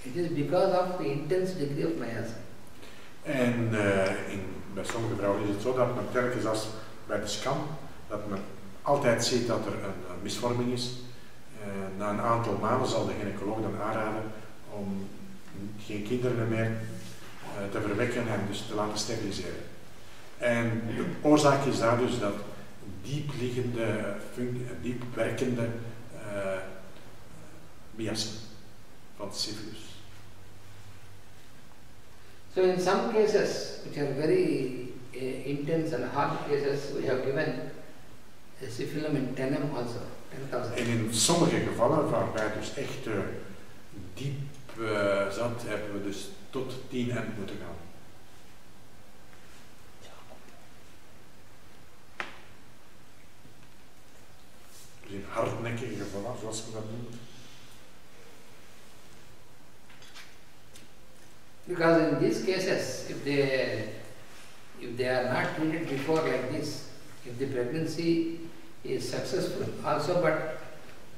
It is because of the intense degree of miasm. En bij sommige vrouwen is het zo dat men telkens als bij de scan, dat men altijd ziet dat er een misvorming is. Na een aantal maanden zal de gynaecoloog dan aanraden om geen kinderen meer te verwekken en dus te laten steriliseren. En de oorzaak is daar dus dat diep werkende miasme van syphilis. So in some cases, which are very intense and hard cases, we have given a syphilum in 10m also, 10,000. En in sommige gevallen, waarbij dus echt diep zat, hebben we dus tot 10m moeten gaan. Dus in hardnekkige gevallen, zoals we dat noemen. Because in these cases, if they are not treated before like this, if the pregnancy is successful also, but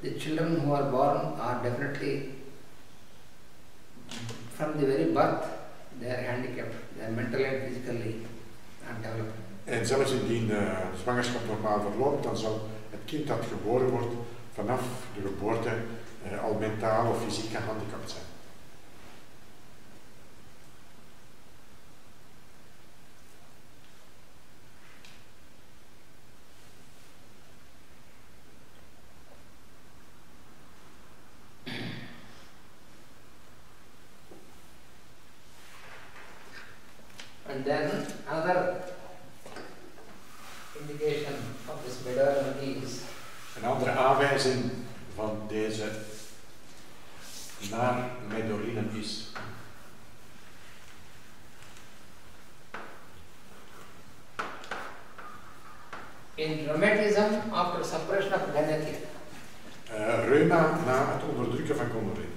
the children who are born are definitely, from the very birth, they are handicapped, they are mentally and physically not developed. En zelfs indien de zwangerschap normaal verloopt, dan zal het kind dat geboren wordt vanaf de geboorte al mentaal of fysiek gehandicapt zijn. And then another indication of this modernity is Een andere aanwijzing van deze naarmedorine is in rheumatism after suppression of gonorrhea. reuma na het onderdrukken van gonorree.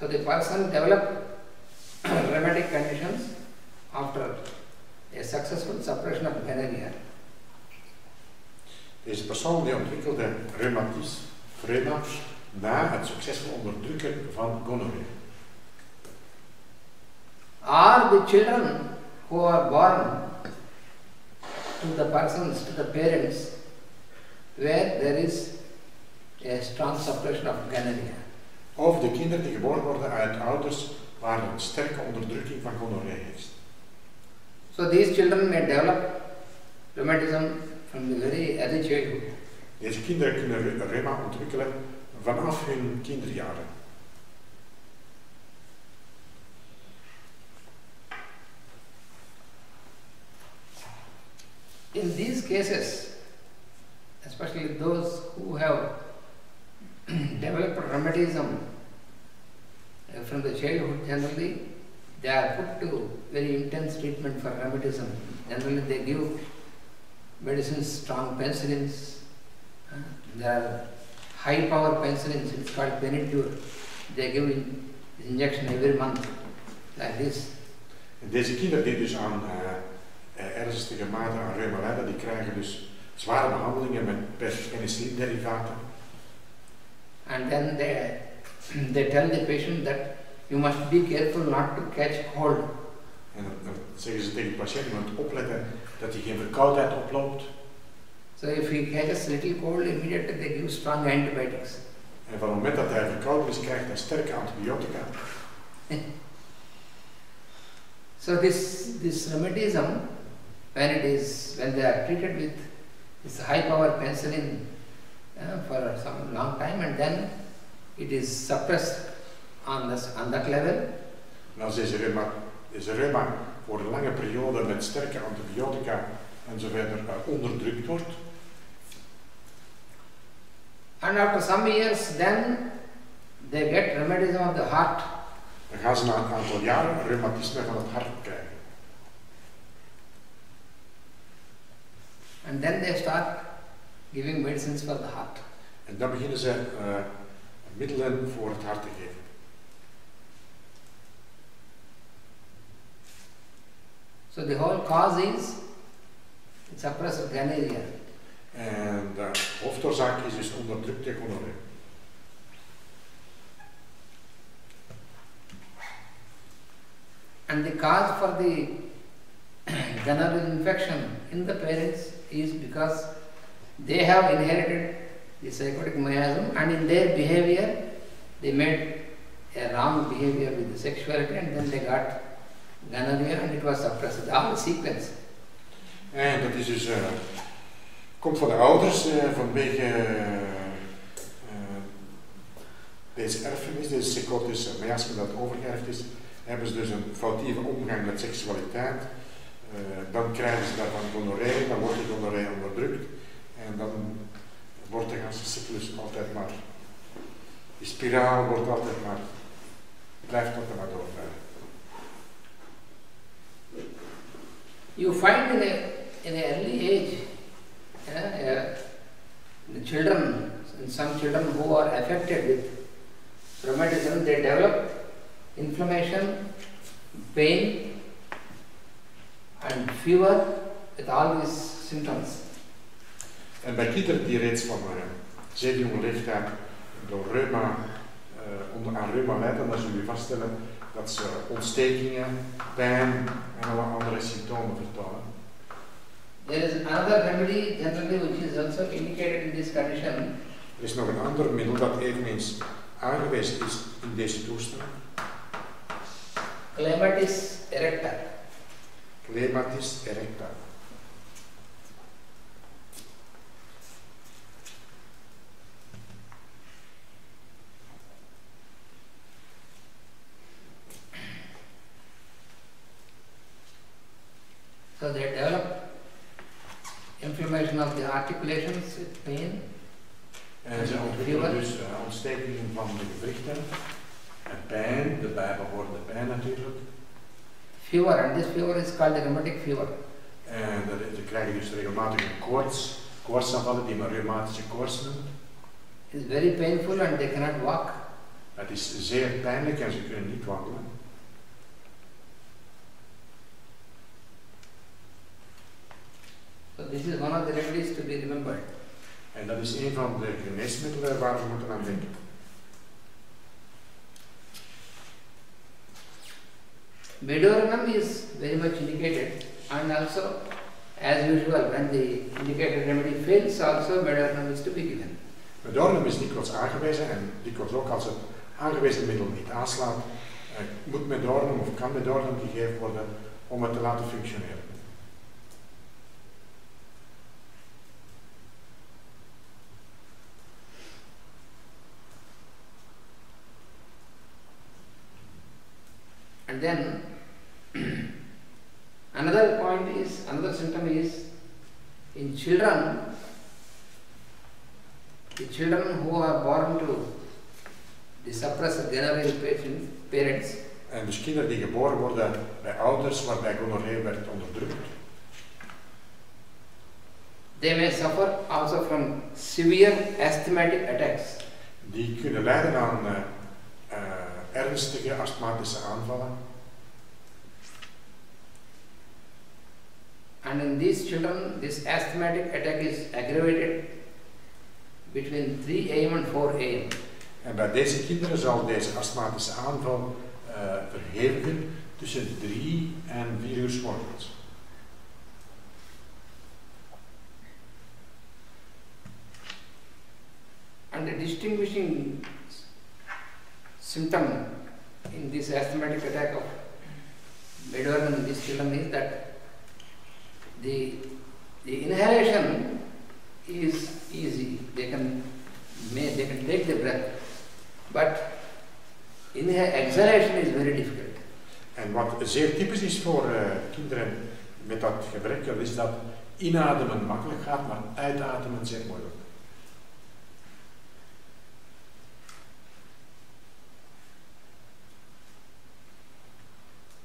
So the person developed rheumatic conditions after a successful suppression of gonorrhea. Deze persoon die ontwikkelde reuma na het succesvol onderdrukken van gonorree. Are the children who are born to the persons, to the parents, where there is a strong suppression of gonorrhea. Of de kinderen die geboren worden uit ouders waar een sterke onderdrukking van gonorree is. So these children may develop rheumatism from the very early childhood. Deze kinderen kunnen reuma ontwikkelen vanaf hun kinderjaren. In these cases, especially those who have developed rheumatism from the childhood, generally they are put to very intense treatment for rheumatism. Generally they give medicines, strong penicillins. There are high power penicillins, it's called Benadryl. They give injection every month, like this. En deze kinderen die dus aan ernstige mate aan reuma lijden, die krijgen dus zware behandelingen met penicillinderivaten. And then they tell the patient that you must be careful not to catch cold. En dan zeggen ze tegen de patiënt, je moet opletten dat hij geen verkoudheid oploopt. So if he catches little cold, immediately they give strong antibiotics. En van het moment dat hij verkouden is, krijgt hij sterke antibiotica. So this rheumatism, when they are treated with this high power penicillin for some long time, and then it is suppressed on that level. En als deze reuma voor een lange periode met sterke antibiotica en zo verder onderdrukt wordt. And after some years, then they get rheumatism of the heart. Dan gaan ze na een aantal jaren reumatisme van het hart krijgen. And then they start giving medicines for the heart. En dan beginnen ze middelen voor het hart te geven. So the whole cause is suppressed gonorrhea. En de hoofdoorzaak is dus onderdrukte gonorree. And the cause for the gonorrheal infection in the parents is because they have inherited the psychotic miasm, and in their behavior they made a wrong behavior with the sexuality, and then they got gonorrhea and it was suppressed. The whole sequence. En dat is dus, komt van de ouders vanwege deze erfenis, deze psychotische miasme dat overgeërfd is, hebben ze dus een foutieve omgang met seksualiteit. Dan krijgen ze daarvan gonorree, dan wordt die gonorree onderdrukt en dan wordt de hele cyclus altijd maar, die spiraal wordt altijd maar, blijft altijd maar doorgaan. You find in an early age, the children, some children who are affected with rheumatism, they develop inflammation, pain, and fever with all these symptoms. En bij kinderen die reeds van zeer jonge leeftijd door reuma, aan reuma lijden, dan zullen we vaststellen dat ze ontstekingen, pijn en alle andere symptomen vertonen. There is another remedy generally which is also indicated in this condition. Er is nog een ander middel dat eveneens aangewezen is in deze toestand. Clematis erecta. Clematis erecta. So they develop inflammation of the articulations with pain. En ze ontwikkelen dus ontstekingen van de gewrichten en pijn, de bijbehorende pijn natuurlijk. Fever, and this fever is called the rheumatic fever. En ze krijgen dus regelmatig een koortsaanvallen die men rheumatische koorts noemt. It is very painful and they cannot walk. Het is zeer pijnlijk en ze kunnen niet wandelen. So this is one of the remedies to be remembered. En dat is een van de geneesmiddelen waar we moeten aan denken. Medorinum is very much indicated, and also, as usual, when the indicated remedy fails, also medorinum is to be given. Medorinum is dikwijls aangewezen en dikwijls ook als het aangewezen middel niet aanslaat, moet medorinum of kan medorinum gegeven worden om het te laten functioneren. And then another symptom is in children, the children who are born to the suppressed gonorrheal parents. En dus kinderen die geboren worden bij ouders waarbij gonorree werd onderdrukt. They may suffer also from severe asthmatic attacks. Die kunnen lijden aan ernstige astmatische aanvallen. And in these children, this asthmatic attack is aggravated between 3 a.m. and 4 a.m. En bij deze kinderen zal deze astmatische aanval verhevigen tussen 3 en 4 uur 's morgens. And the distinguishing symptom in this asthmatic attack of medorinum in these children is that the inhalation is easy. They can take the breath, but exhalation is very difficult. En wat zeer typisch is voor kinderen met dat gebrek, is dat inademen makkelijk gaat, maar uitademen zeer moeilijk.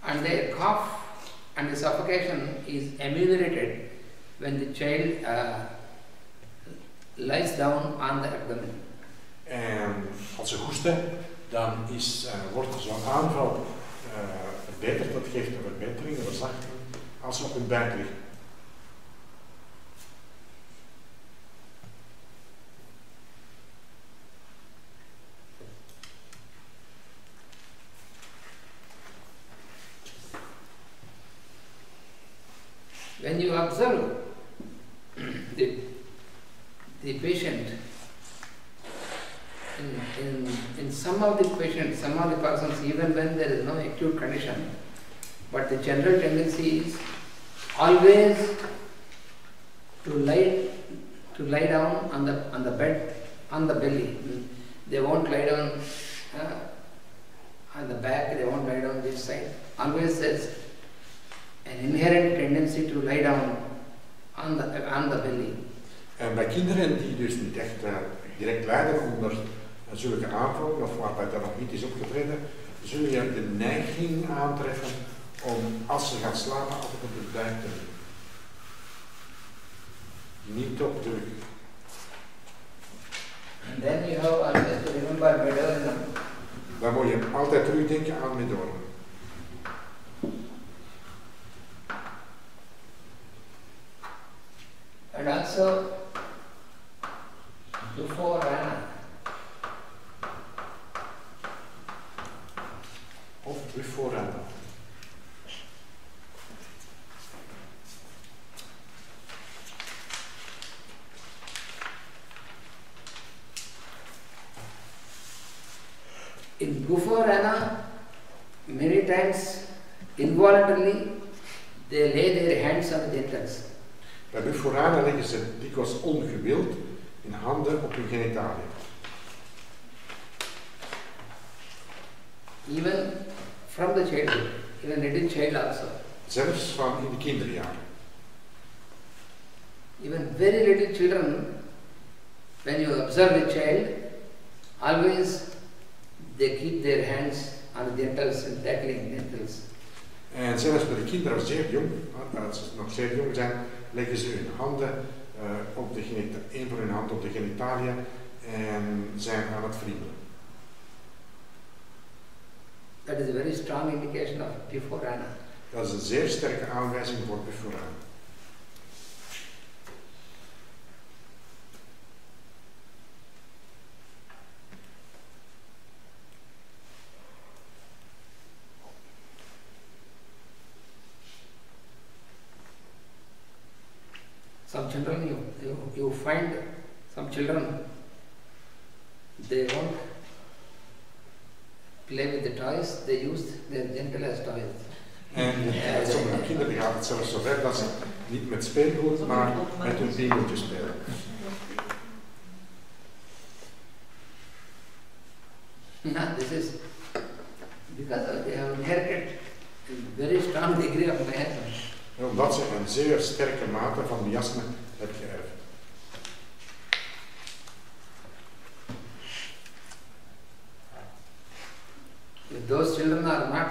And the cough and the suffocation is ameliorated when the child lies down on the abdomen. En als ze hoesten, dan wordt zo'n aanval verbeterd. Dat geeft een verbetering, een verzachting, als ze op hun buik liggen. you observe the patient, in some of the patients, some of the persons, even when there is no acute condition, but the general tendency is always to lie down on the bed, on the belly. They won't lie down on the back, they won't lie down this side. Always there's an inherent tendency to lie down on the belly. En bij kinderen die dus niet echt direct lijden onder zulke aanvallen, of waarbij dat nog niet is opgetreden, zul je de neiging aantreffen om, als ze gaan slapen, altijd op de buik te liggen. Niet op druk. And then you have always to remember Medorinum. Dan moet je altijd terugdenken aan Medorinum. And also before Rana. Of before Rana. In before Rana, many times involuntarily they lay their hands on the genitals. Bij Bufforana leggen ze dikwijls ongewild hun handen op hun genitaliën. Even from the childhood, even little child also. Zelfs van in de kinderjaren. Even very little children, when you observe a child, always they keep their hands on the genitals and tackling genitals. En zelfs bij de kinderen zeer jong, als ze nog zeer jong zijn, leggen ze hun handen op de een van hun handen op de genitaliën en zijn aan het friemelen. That is a very strong indication of Bufforana. Dat is een zeer sterke aanwijzing voor Bufforana. Some children, you find some children, they won't play with the toys, they use their genital as toys. En met sommige kinderen gaat het zelfs zo ver dat ze niet met speelgoed, maar met hun pingeltjes spelen. This is because they have inherited a very strong degree of miasma. Omdat ze een zeer sterke mate van miasme hebben geërfd. If those children are not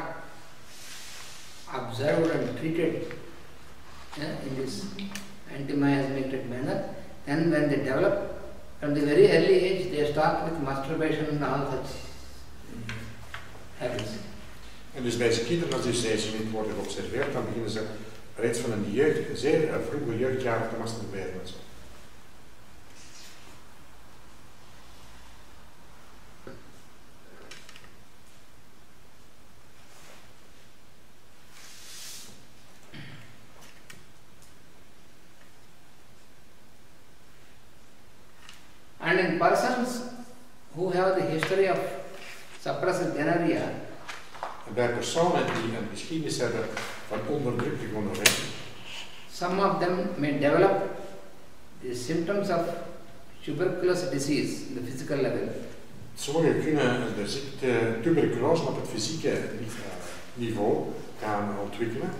observed and treated in this anti-miasmatic manner, then when they develop, from the very early age, they start with masturbation and all such habits. En dus bij deze kinderen, als deze niet worden geobserveerd, dan beginnen ze reeds van een jeugd, zeer vroege jeugdjaren te masturberen en zo. And in persons who have the history of suppressed gonorrhea, En bij personen die een geschiedenis hebben van onderdrukte gonorree, some of them may develop the symptoms of tuberculous disease in the physical level. sommigen kunnen de ziekte tuberculose op het fysieke niveau gaan ontwikkelen.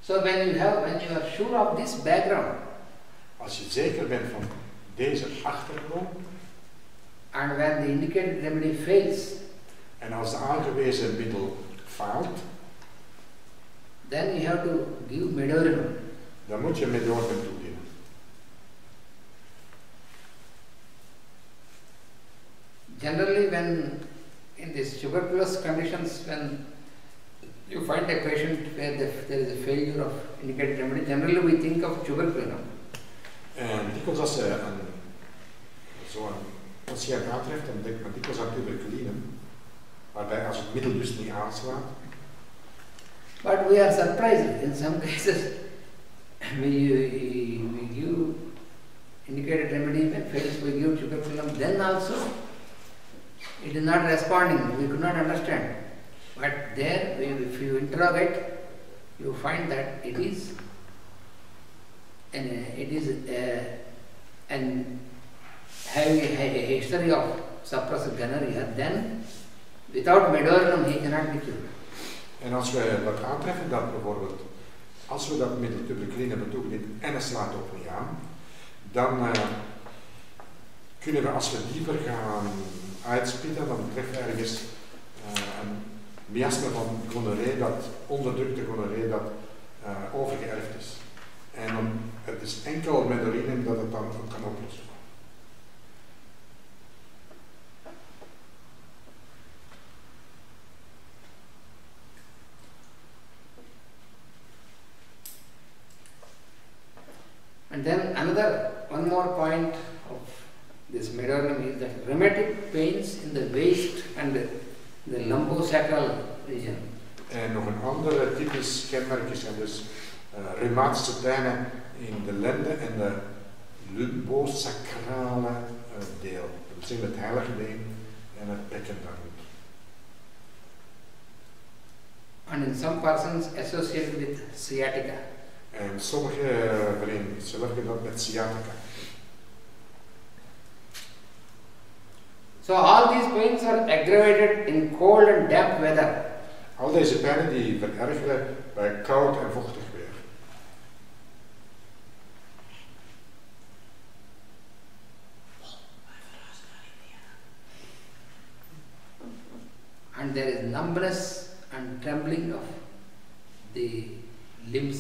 So when you are sure of this background, Als je zeker bent van deze achtergrond, and when the indicated remedy fails, en als de aangewezen middel faalt, then you have to give Medorinum. dan moet je Medorinum toedienen. Generally, when in these tuberculous conditions, when you find a patient where there is a failure of indicated remedy, generally we think of tuberculum. En dikwijls als je zo'n patiënt aantreft, dan denkt men dikwijls aan tuberculine, waarbij als het middel dus niet aanslaat. But we are surprised in some cases. We give indicated remedy, when fails we give tuberculum, then also it is not responding, we could not understand. But there, if you interrogate, you find that it is having a history of suppressed gonorrhea, then without medorinum he cannot be cured. En als we dat aantreffen, dat bijvoorbeeld, als we dat middel tuberculine hebben toegediend en het slaat ook niet aan, dan kunnen we, als we dieper gaan uitspitten, dan betreft ergens een miasme van gonorree, dat onderdrukte gonorree, dat overgeërfd is. En het is enkel met urinum dat het dan ook kan oplossen. And then one more point of this medorinum is that rheumatic pains in the waist and the lumbosacral region. En nog een andere typisch kenmerk zijn dus rheumatische pijnen in de lende en de lumbosacrale deel. Dat wil zeggen het heilige been en het bekken daar rond. And in some persons associated with sciatica. En sommige verenigingen zelf dat met sciatica. So all these pains are aggravated in cold and damp weather. Al deze pijnen die verergeren bij koud en vochtig weer. And there is numbness and trembling of the limbs,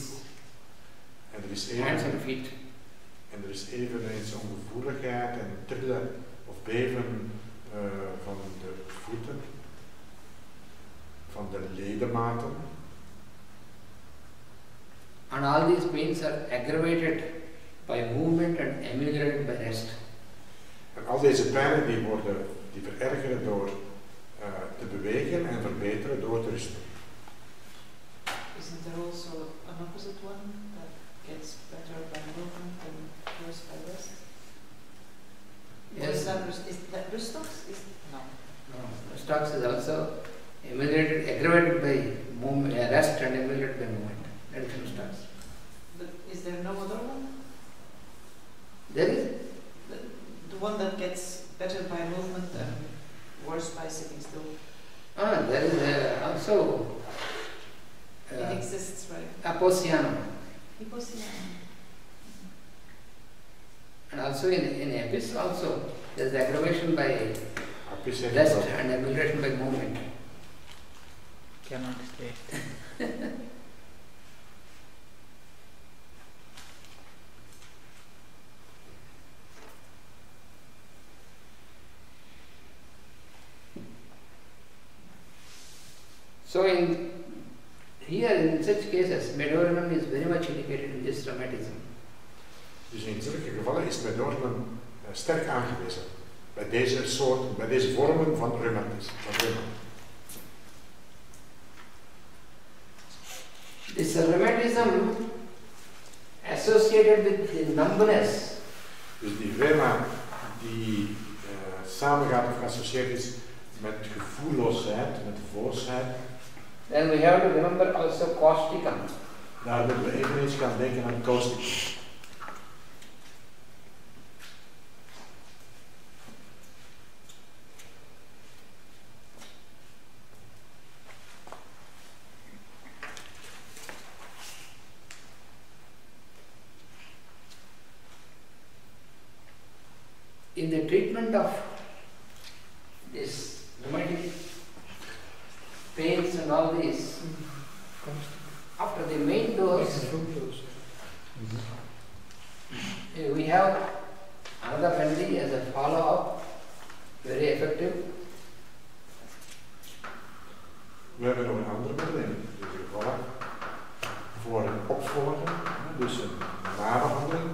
En er is hands and feet. En er is eveneens ongevoeligheid en trillen of beven van de voeten, van de ledematen. And all these pains are aggravated by movement and ameliorated by rest. En al deze pijnen die verergeren door te bewegen en verbeteren door te rusten. Isn't there also an opposite one that gets better by movement and worse by rest? Yes. Is that rustox? No. No, rustox is also aggravated by movement, rest and ameliorated by movement. That is rustox. But is there no other one? There is. The one that gets better by movement and worse by sitting still. There is also it exists, right? Aposianum. Hypocianum. And also in Apis also there is aggravation by Apis rest and amelioration by movement. Cannot stay. So here in such cases, medorinum is very much indicated in this rheumatism. Dus in zulke gevallen is medorinum sterk aangewezen bij deze soorten, bij deze vormen van rheumatisme. This rheumatism associated with the numbness. Dus die reuma die samengaat of geassocieerd is met gevoelloosheid, met voosheid. Then we have to remember also causticum. Daar moeten we eveneens gaan denken aan causticum. In the treatment of this rheumatic pains and all this, after the main dose, we have another remedy as a follow-up, very effective. We hebben nog een andere middel in deze gevallen voor een opvolger, dus een nabehandeling.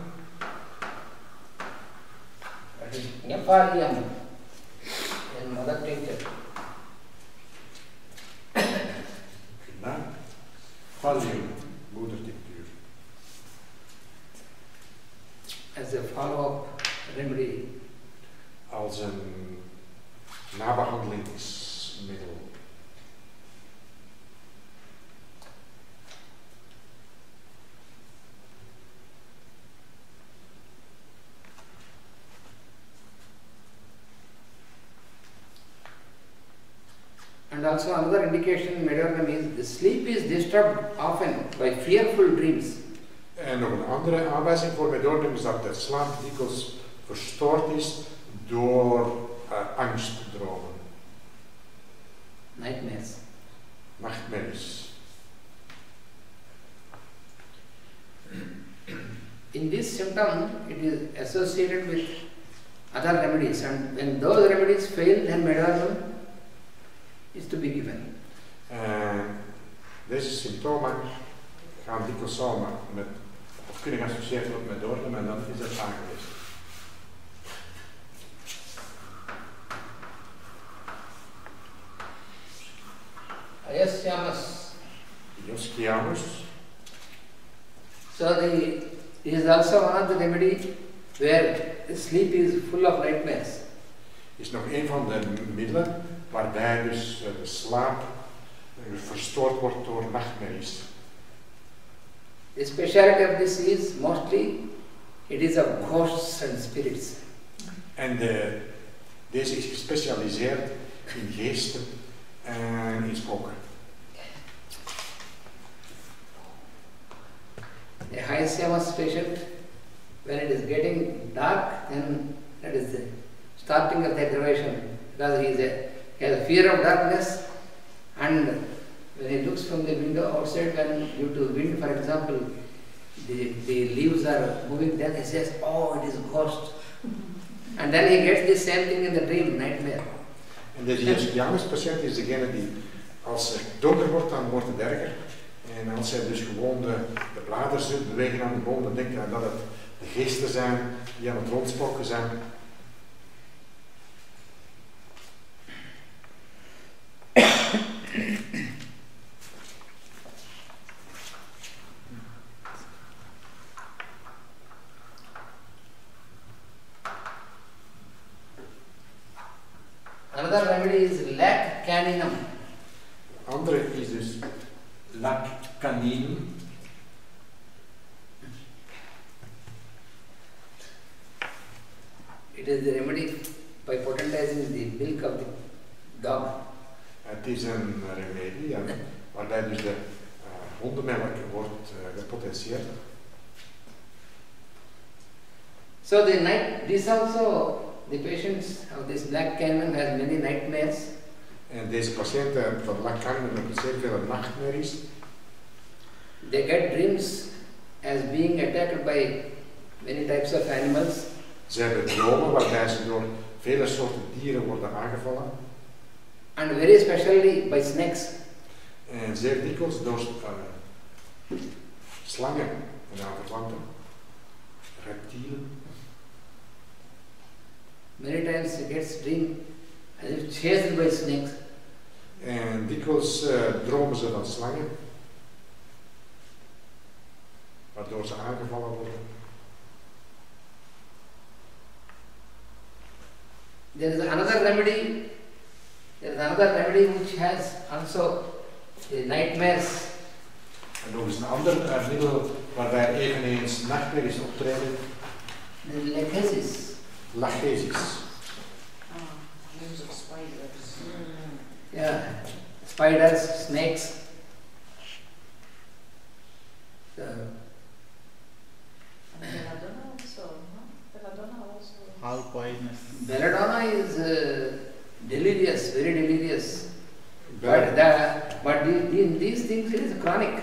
slaapbehandelingsmiddel. And also another indication in mediornum is the sleep is disturbed often by fearful dreams. En nog een andere aanwijzing voor mediornum is dat de slaap dikwijls verstoord is door angstdromen. Nightmares. Nachtmerries. In this symptom, it is associated with other remedies, and when those remedies fail, then mediornum is to be given. Deze symptomen gaan dikwijls samen met, of kunnen geassocieerd worden met mediornum en dan is het aangewezen. Iosciamus. So this is also one of the remedy where the sleep is full of nightmares. Is nog een van de middelen waarbij dus de slaap verstoord wordt door nachtmerries. The speciality of this is mostly it is of ghosts and spirits. En deze is gespecialiseerd in geesten en in spoken. A high-science patient, when it is getting dark, then that is the starting of the aggravation, because he has a fear of darkness, and when he looks from the window outside, when due to wind, for example, the leaves are moving, then he says, oh, it is a ghost. And then he gets the same thing in the dream, nightmare. En deze Iosciamus-patiënt is degene die, als het donker wordt, dan wordt het erger. En als hij dus gewoon de bladeren ziet bewegen aan de boom, dan denkt hij dat het de geesten zijn die aan het rondspoken zijn. Another remedy is lac caninum. Andere is dus lac caninum. It is the remedy by potentizing the milk of the dog. Het is een remedie ja, waarbij dus de hondenmelk wordt gepotentieerd. So this also, the patients of this black caninum has many nightmares. En deze patiënten van lac caninum hebben zeer veel nachtmerries. They get dreams as being attacked by many types of animals. Ze hebben dromen waarbij ze door vele soorten dieren worden aangevallen. And very especially by snakes. En zeer dikwijls door slangen en aanverwanten, reptielen. Many times he gets dream as if chased by snakes. En dikwijls dromen ze van slangen, waardoor ze aangevallen worden. There is another remedy which has also the nightmares. En nog eens een ander middel waarbij eveneens nachtmerries optreden. The lechesis. Lachesis. Dreams of spiders. Yeah, spiders, snakes. And belladonna also, no? Belladonna also. All poisonous. Belladonna is delirious, very delirious. Bel- But these things it is chronic.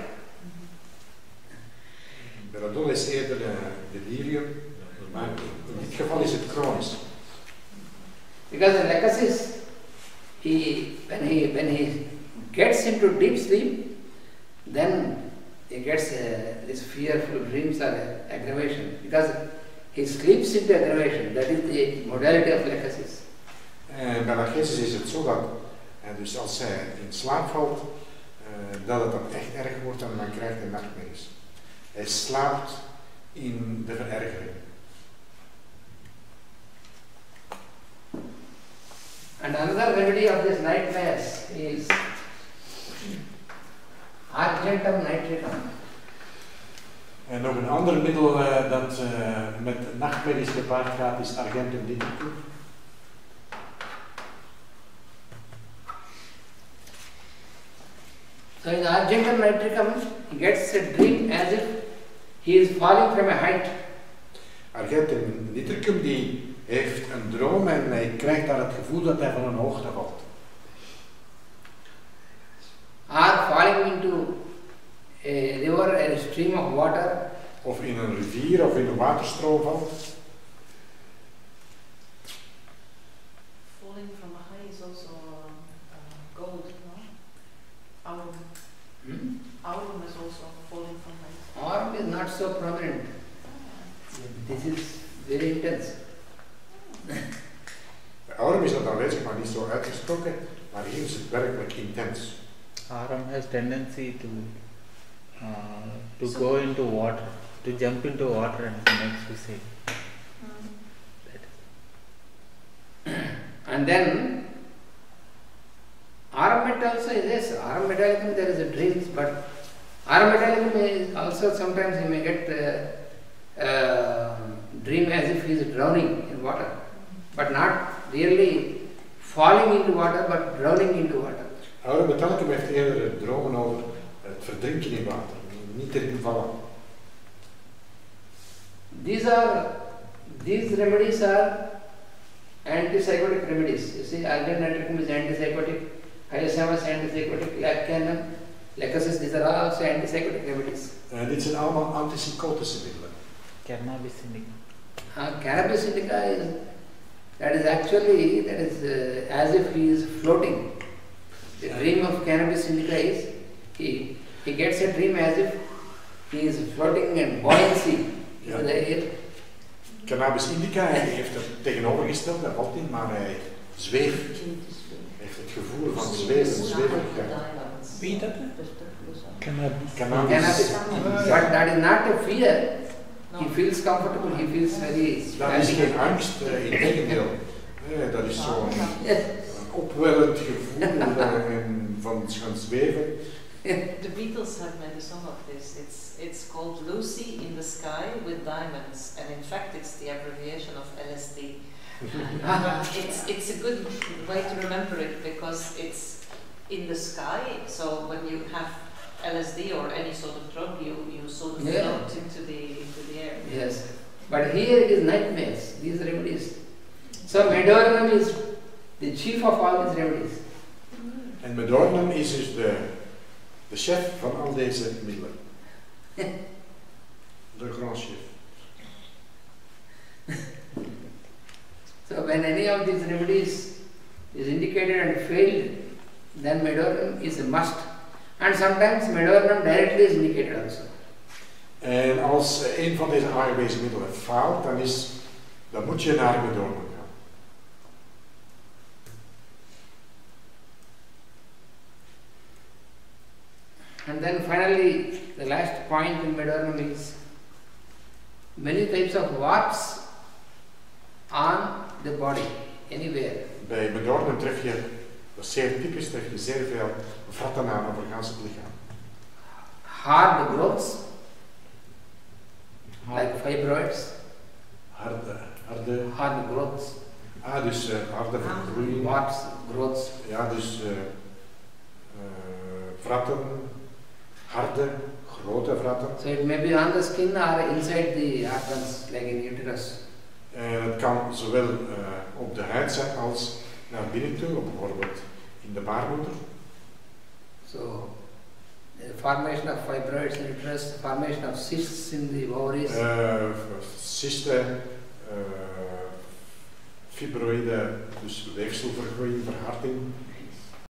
Belladonna is eerder delirium, maar in dit geval is het chronisch. Because the lechesis, when he gets into deep sleep, then he gets these fearful dreams or aggravation. Because he sleeps into aggravation. That is the modality of lechesis. En bij lachesis is het zo dat, dus als hij in slaap valt, dat het dan echt erg wordt en dan krijgt hij nachtmerries. Hij slaapt in de verergering. And another remedy of this nightmares is argentum nitricum. En nog een ander middel dat met nachtmerries gepaard gaat is argentum nitricum. So in argentum nitricum, he gets a dream as if he is falling from a height. Argentum nitricum die heeft een droom en hij krijgt daar het gevoel dat hij van een hoogte valt. Or falling into a river, a stream of water. Of in een rivier of in een waterstroom valt. Falling from a high is also gold, no? Aurum. Aurum is also falling from height. Aurum is not so prominent. This is very intense. Aurum is dat aanwezig, maar niet zo uitgesproken, maar hier is het werkelijk intens. Aurum has tendency to go into water, to jump into water and it makes you sick. And then aurum also is this. Aurum metallicum there is a dreams, but aurum metallicum is also sometimes you may get dream as if he is drowning in water, but not really falling into water, but drowning into water. Aurum metallicum heeft eerder dromen over het verdrinken in water, niet erin vallen. These remedies are antipsychotic remedies. You see, argentum nitricum is antipsychotic, hyoscyamus antipsychotic, laccanum, lacosis, these are all also antipsychotic remedies. Dit zijn allemaal antipsychotische middelen. Cannabis indica. Cannabis indica is actually as if he is floating. The dream of cannabis indica is he gets a dream as if he is floating and buoyancy in the air. Cannabis indica heeft het tegenovergesteld, hij valt niet, maar hij zweeft. Hij heeft het gevoel van zweven. Wie dat? Cannabis. Cannabis. But that is not a fear. He feels comfortable, he feels very... Dat is geen angst, integendeel. Dat is zo'n opwellend gevoel van gaan zweven. The Beatles have made a song of this. It's called Lucy in the Sky with Diamonds, and in fact it's the abbreviation of LSD. It's a good way to remember it because it's in the sky, so when you have LSD or any sort of drug, you sort of float into the air. Yes, but here it is nightmares, these remedies. So Medornum is the chief of all these remedies. En Medornum is dus de chef van al deze middelen. De grand chef. So when any of these remedies is indicated and failed, then Medornum is a must. And sometimes Medornum directly is indicated also. En als een van deze aangewezen middelen faalt, dan moet je naar Medornum gaan. And then finally, the last point in Medornum is many types of warts on the body, anywhere. Bij Medornum tref je, dat is zeer typisch, tref je zeer veel vratten aan over gans het lichaam. Hard growths, like fibroids. Hard growths. Dus harde vergroeiing. Warts, growths. Ja, dus vratten, harde, grote vratten. So it may be on the skin or inside the organs, like in uterus. Het kan zowel op de huid zijn als naar binnen toe, bijvoorbeeld in de baarmoeder. So, the formation of fibroids in uterus, the formation of cysts in the ovaries. Cysten, fibroïden, dus weefselvergroeiing, verharding.